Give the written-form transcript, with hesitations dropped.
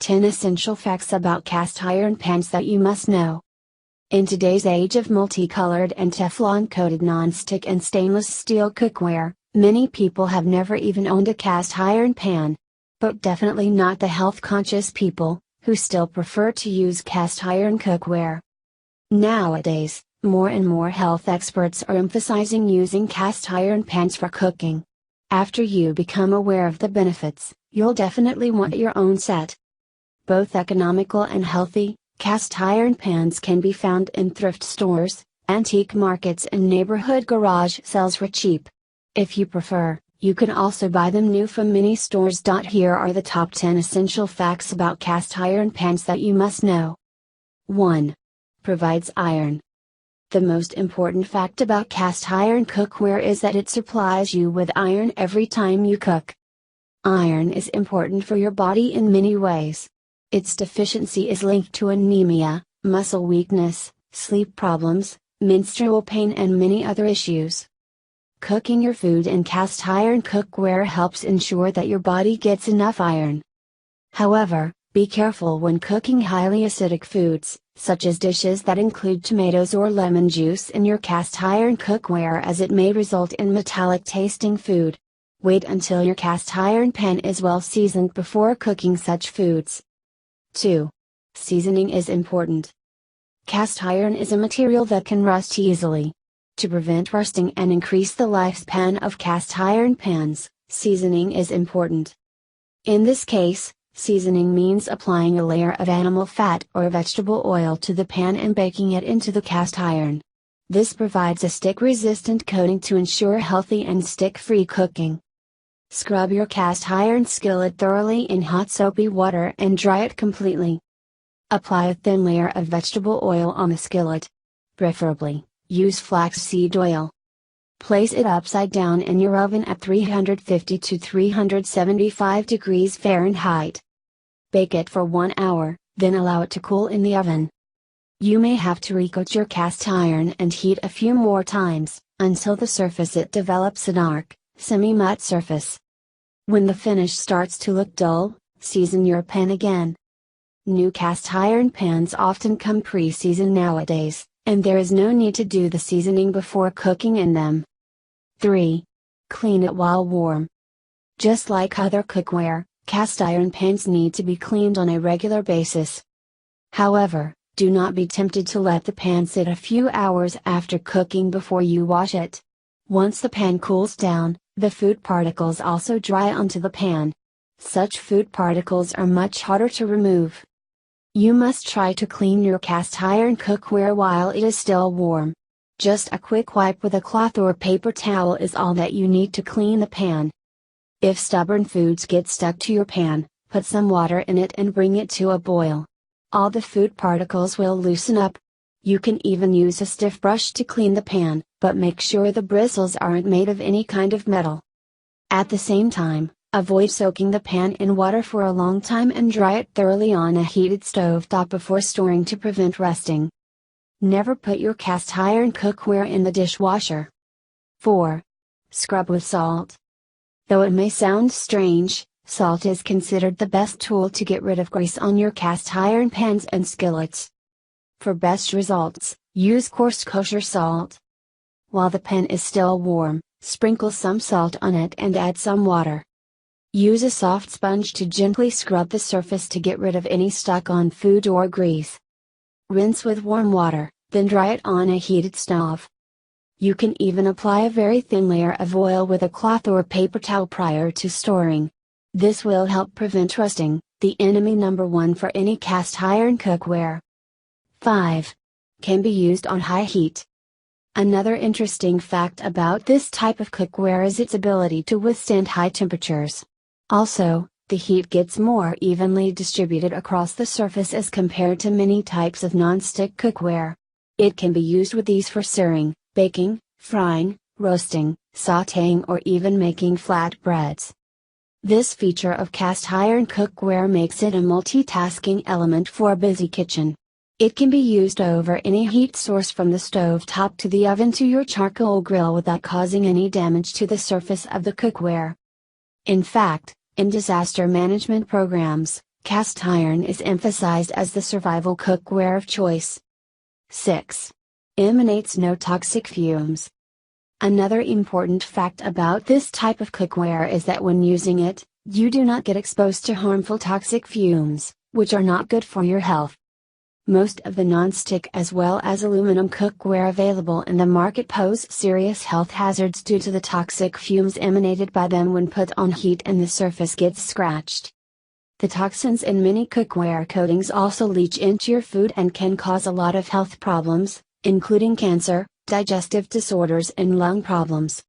10 Essential Facts About Cast Iron Pans That You Must Know. In today's age of multicolored and Teflon-coated nonstick and stainless steel cookware, many people have never even owned a cast iron pan. But definitely not the health-conscious people, who still prefer to use cast iron cookware. Nowadays, more and more health experts are emphasizing using cast iron pans for cooking. After you become aware of the benefits, you'll definitely want your own set. Both economical and healthy, cast iron pans can be found in thrift stores, antique markets and neighborhood garage sales for cheap. If you prefer, you can also buy them new from many stores. Here are the top 10 essential facts about cast iron pans that you must know. 1. Provides iron. The most important fact about cast iron cookware is that it supplies you with iron every time you cook. Iron is important for your body in many ways. Its deficiency is linked to anemia, muscle weakness, sleep problems, menstrual pain and many other issues. Cooking your food in cast iron cookware helps ensure that your body gets enough iron. However, be careful when cooking highly acidic foods, such as dishes that include tomatoes or lemon juice in your cast iron cookware, as it may result in metallic tasting food. Wait until your cast iron pan is well seasoned before cooking such foods. 2. Seasoning is important. Cast iron is a material that can rust easily. To prevent rusting and increase the lifespan of cast iron pans, seasoning is important. In this case, seasoning means applying a layer of animal fat or vegetable oil to the pan and baking it into the cast iron. This provides a stick-resistant coating to ensure healthy and stick-free cooking. Scrub your cast iron skillet thoroughly in hot soapy water and dry it completely. Apply a thin layer of vegetable oil on the skillet. Preferably, use flaxseed oil. Place it upside down in your oven at 350 to 375 degrees Fahrenheit. Bake it for 1 hour, then allow it to cool in the oven. You may have to recoat your cast iron and heat a few more times, until the surface it develops a dark, semi-matte surface. When the finish starts to look dull, season your pan again. New cast iron pans often come pre-seasoned nowadays, and there is no need to do the seasoning before cooking in them. 3. Clean it while warm. Just like other cookware, cast iron pans need to be cleaned on a regular basis. However, do not be tempted to let the pan sit a few hours after cooking before you wash it. Once the pan cools down, the food particles also dry onto the pan. Such food particles are much harder to remove. You must try to clean your cast iron cookware while it is still warm. Just a quick wipe with a cloth or paper towel is all that you need to clean the pan. If stubborn foods get stuck to your pan, put some water in it and bring it to a boil. All the food particles will loosen up. You can even use a stiff brush to clean the pan, but make sure the bristles aren't made of any kind of metal. At the same time, avoid soaking the pan in water for a long time and dry it thoroughly on a heated stovetop before storing to prevent rusting. Never put your cast iron cookware in the dishwasher. 4. Scrub with salt. Though it may sound strange, salt is considered the best tool to get rid of grease on your cast iron pans and skillets. For best results, use coarse kosher salt. While the pan is still warm, sprinkle some salt on it and add some water. Use a soft sponge to gently scrub the surface to get rid of any stuck-on food or grease. Rinse with warm water, then dry it on a heated stove. You can even apply a very thin layer of oil with a cloth or paper towel prior to storing. This will help prevent rusting, the enemy number one for any cast iron cookware. 5. Can be used on high heat. Another interesting fact about this type of cookware is its ability to withstand high temperatures. Also, the heat gets more evenly distributed across the surface as compared to many types of non-stick cookware. It can be used with ease for searing, baking, frying, roasting, sautéing or even making flatbreads. This feature of cast iron cookware makes it a multitasking element for a busy kitchen. It can be used over any heat source from the stove top to the oven to your charcoal grill without causing any damage to the surface of the cookware. In fact, in disaster management programs, cast iron is emphasized as the survival cookware of choice. 6. Emanates no toxic fumes. Another important fact about this type of cookware is that when using it, you do not get exposed to harmful toxic fumes, which are not good for your health. Most of the non-stick as well as aluminum cookware available in the market pose serious health hazards due to the toxic fumes emanated by them when put on heat and the surface gets scratched. The toxins in many cookware coatings also leach into your food and can cause a lot of health problems, including cancer, digestive disorders and lung problems.